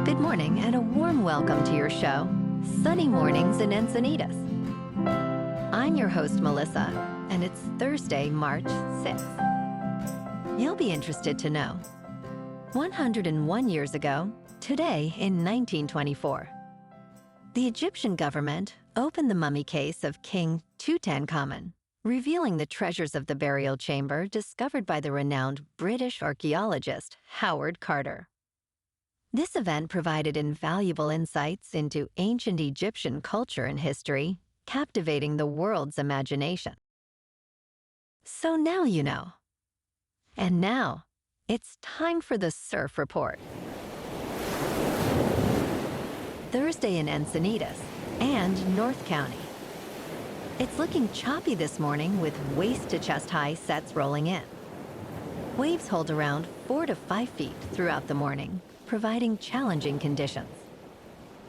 Good morning and a warm welcome to your show, Sunny Mornings in Encinitas. I'm your host, Melissa, and it's Thursday, March 6th. You'll be interested to know, 101 years ago, today in 1924, the Egyptian government opened the mummy case of King Tutankhamun, revealing the treasures of the burial chamber discovered by the renowned British archaeologist Howard Carter. This event provided invaluable insights into ancient Egyptian culture and history, captivating the world's imagination. So now you know. And now, it's time for the Surf Report. Thursday in Encinitas and North County. It's looking choppy this morning with waist-to-chest-high sets rolling in. Waves hold around 4 to 5 feet throughout the morning, providing challenging conditions.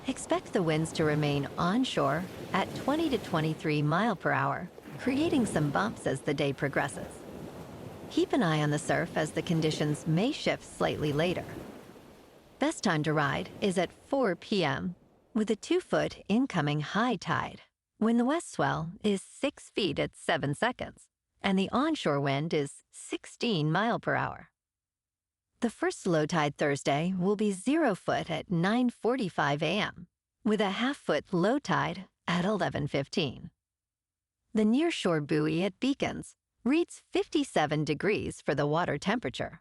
Expect the winds to remain onshore at 20 to 23 miles per hour, creating some bumps as the day progresses. Keep an eye on the surf as the conditions may shift slightly later. Best time to ride is at 4 p.m. with a 2-foot incoming high tide, when the west swell is 6 feet at 7 seconds, and the onshore wind is 16 miles per hour. The first low tide Thursday will be 0 foot at 9:45 a.m., with a half-foot low tide at 11:15. The nearshore buoy at Beacons reads 57 degrees for the water temperature.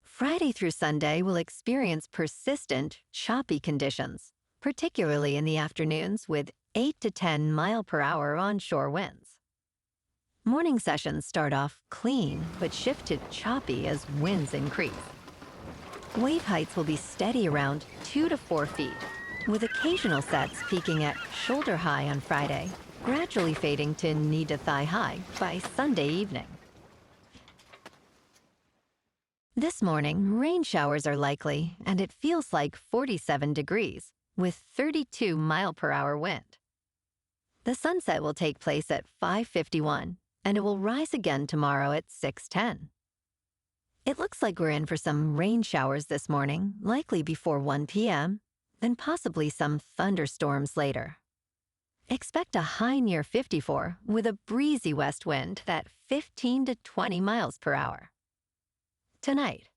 Friday through Sunday will experience persistent, choppy conditions, particularly in the afternoons with 8 to 10 miles per hour onshore winds. Morning sessions start off clean, but shift to choppy as winds increase. Wave heights will be steady around 2 to 4 feet, with occasional sets peaking at shoulder high on Friday, gradually fading to knee to thigh high by Sunday evening. This morning, rain showers are likely, and it feels like 47 degrees, with 32 miles per hour wind. The sunset will take place at 5:51, and it will rise again tomorrow at 6:10. It looks like we're in for some rain showers this morning, likely before 1 p.m., then possibly some thunderstorms later. Expect a high near 54 with a breezy west wind at 15 to 20 miles per hour. Tonight,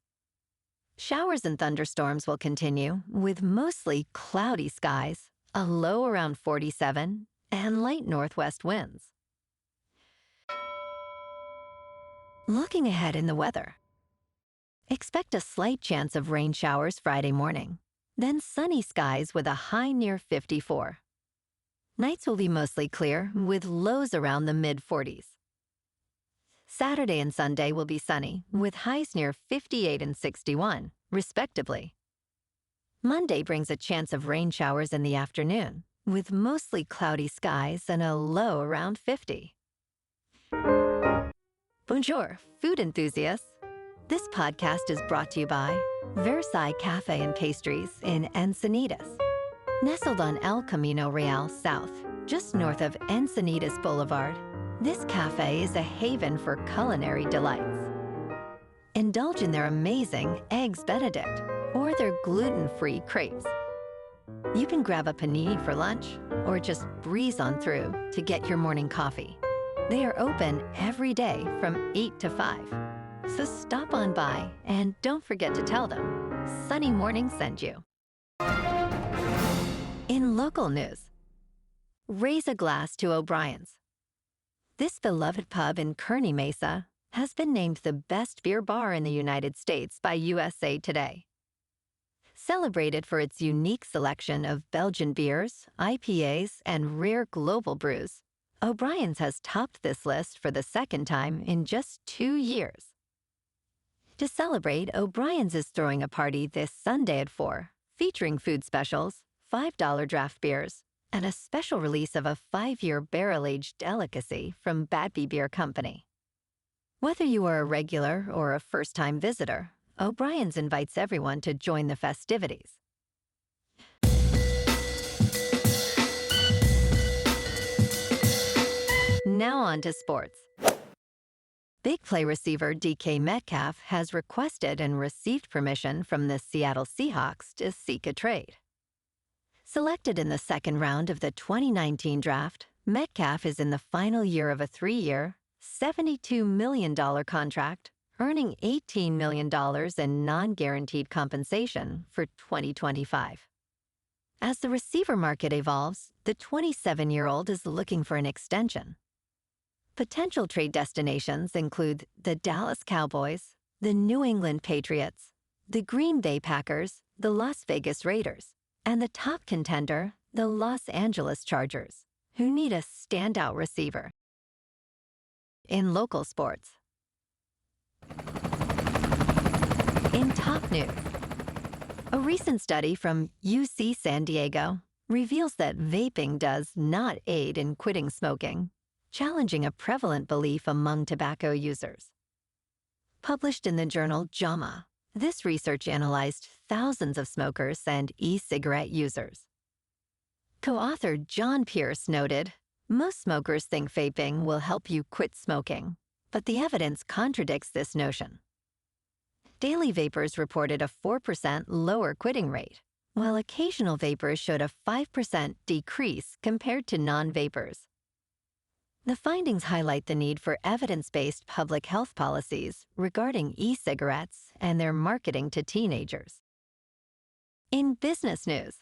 showers and thunderstorms will continue with mostly cloudy skies, a low around 47, and light northwest winds. Looking ahead in the weather. Expect a slight chance of rain showers Friday morning, then sunny skies with a high near 54. Nights will be mostly clear with lows around the mid-40s. Saturday and Sunday will be sunny with highs near 58 and 61, respectively. Monday brings a chance of rain showers in the afternoon with mostly cloudy skies and a low around 50. Bonjour, food enthusiasts. This podcast is brought to you by Versailles Cafe and Pastries in Encinitas. Nestled on El Camino Real South, just north of Encinitas Boulevard, this cafe is a haven for culinary delights. Indulge in their amazing Eggs Benedict or their gluten-free crepes. You can grab a panini for lunch or just breeze on through to get your morning coffee. They are open every day from 8 to 5. So stop on by and don't forget to tell them Sunny Morning sent you. In local news, raise a glass to O'Brien's. This beloved pub in Kearny, Mesa, has been named the best beer bar in the United States by USA Today. Celebrated for its unique selection of Belgian beers, IPAs, and rare global brews, O'Brien's has topped this list for the second time in just 2 years. To celebrate, O'Brien's is throwing a party this Sunday at 4, featuring food specials, $5 draft beers, and a special release of a 5-year barrel-aged delicacy from Badby Beer Company. Whether you are a regular or a first-time visitor, O'Brien's invites everyone to join the festivities. Now on to sports. Big play receiver DK Metcalf has requested and received permission from the Seattle Seahawks to seek a trade. Selected in the second round of the 2019 draft, Metcalf is in the final year of a 3-year, $72 million contract, earning $18 million in non-guaranteed compensation for 2025. As the receiver market evolves, the 27-year-old is looking for an extension. Potential trade destinations include the Dallas Cowboys, the New England Patriots, the Green Bay Packers, the Las Vegas Raiders, and the top contender, the Los Angeles Chargers, who need a standout receiver. In local sports. In top news, a recent study from UC San Diego reveals that vaping does not aid in quitting smoking, challenging a prevalent belief among tobacco users. Published in the journal JAMA, this research analyzed thousands of smokers and e-cigarette users. Co-author John Pierce noted, "Most smokers think vaping will help you quit smoking, but the evidence contradicts this notion." Daily vapers reported a 4% lower quitting rate, while occasional vapers showed a 5% decrease compared to non-vapers. The findings highlight the need for evidence-based public health policies regarding e-cigarettes and their marketing to teenagers. In business news,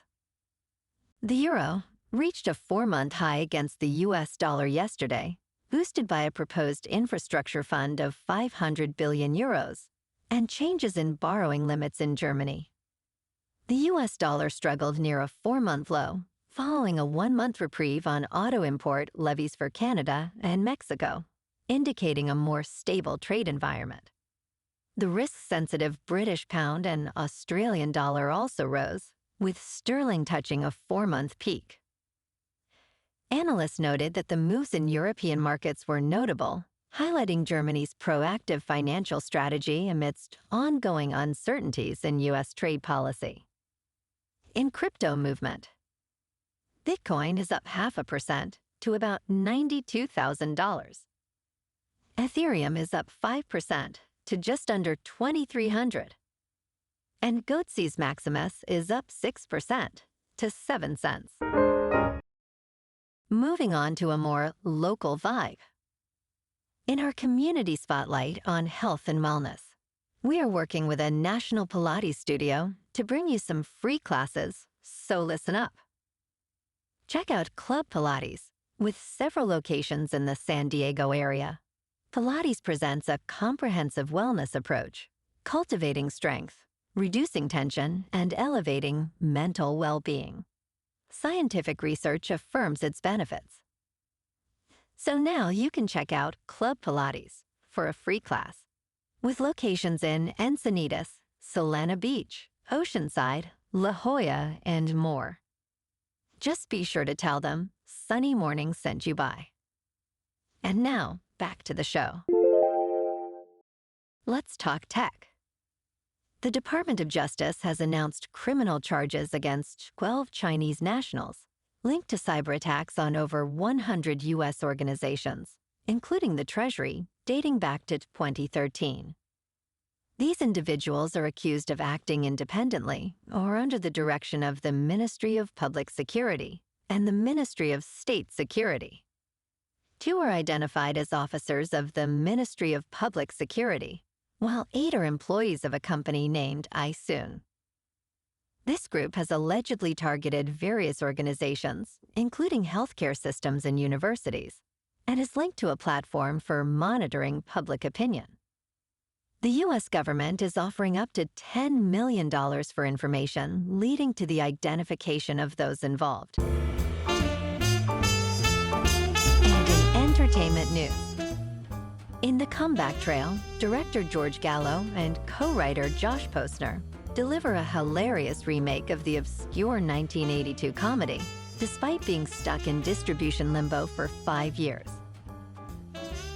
the euro reached a 4-month high against the US dollar yesterday, boosted by a proposed infrastructure fund of 500 billion euros and changes in borrowing limits in Germany. The US dollar struggled near a 4-month low, following a 1-month reprieve on auto import levies for Canada and Mexico, indicating a more stable trade environment. The risk-sensitive British pound and Australian dollar also rose, with sterling touching a 4-month peak. Analysts noted that the moves in European markets were notable, highlighting Germany's proactive financial strategy amidst ongoing uncertainties in U.S. trade policy. In crypto movement, Bitcoin is up 0.5% to about $92,000. Ethereum is up 5% to just under 2,300. And Goatse's Maximus is up 6% to 7 cents. Moving on to a more local vibe. In our community spotlight on health and wellness, we are working with a national Pilates studio to bring you some free classes, so listen up. Check out Club Pilates, with several locations in the San Diego area. Pilates presents a comprehensive wellness approach, cultivating strength, reducing tension, and elevating mental well-being. Scientific research affirms its benefits. So now you can check out Club Pilates for a free class, with locations in Encinitas, Solana Beach, Oceanside, La Jolla, and more. Just be sure to tell them Sunny Morning sent you by. And now, back to the show. Let's talk tech. The Department of Justice has announced criminal charges against 12 Chinese nationals linked to cyber attacks on over 100 U.S. organizations, including the Treasury, dating back to 2013. These individuals are accused of acting independently or under the direction of the Ministry of Public Security and the Ministry of State Security. 2 are identified as officers of the Ministry of Public Security, while 8 are employees of a company named iSoon. This group has allegedly targeted various organizations, including healthcare systems and universities, and is linked to a platform for monitoring public opinion. The U.S. government is offering up to $10 million for information leading to the identification of those involved. And in entertainment news, in The Comeback Trail, director George Gallo and co-writer Josh Posner deliver a hilarious remake of the obscure 1982 comedy, despite being stuck in distribution limbo for 5 years.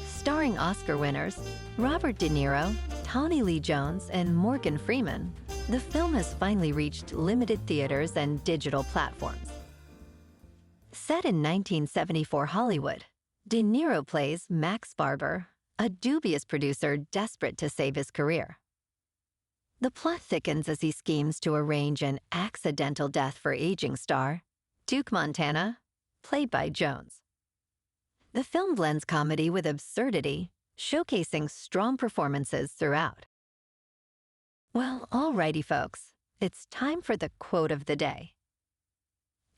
Starring Oscar winners Robert De Niro, Tawny Lee Jones, and Morgan Freeman, the film has finally reached limited theaters and digital platforms. Set in 1974 Hollywood, De Niro plays Max Barber, a dubious producer desperate to save his career. The plot thickens as he schemes to arrange an accidental death for aging star, Duke Montana, played by Jones. The film blends comedy with absurdity, showcasing strong performances throughout. Well, alrighty folks, it's time for the quote of the day.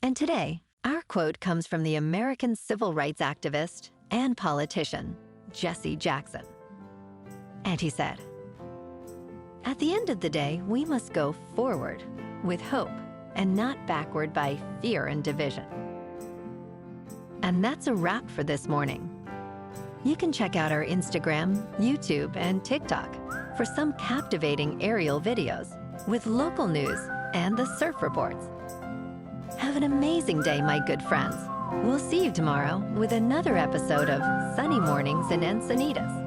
And today, our quote comes from the American civil rights activist and politician, Jesse Jackson. And he said, "At the end of the day, we must go forward with hope and not backward by fear and division." And that's a wrap for this morning. You can check out our Instagram, YouTube, and TikTok for some captivating aerial videos with local news and the surf reports. Have an amazing day, my good friends. We'll see you tomorrow with another episode of Sunny Mornings in Encinitas.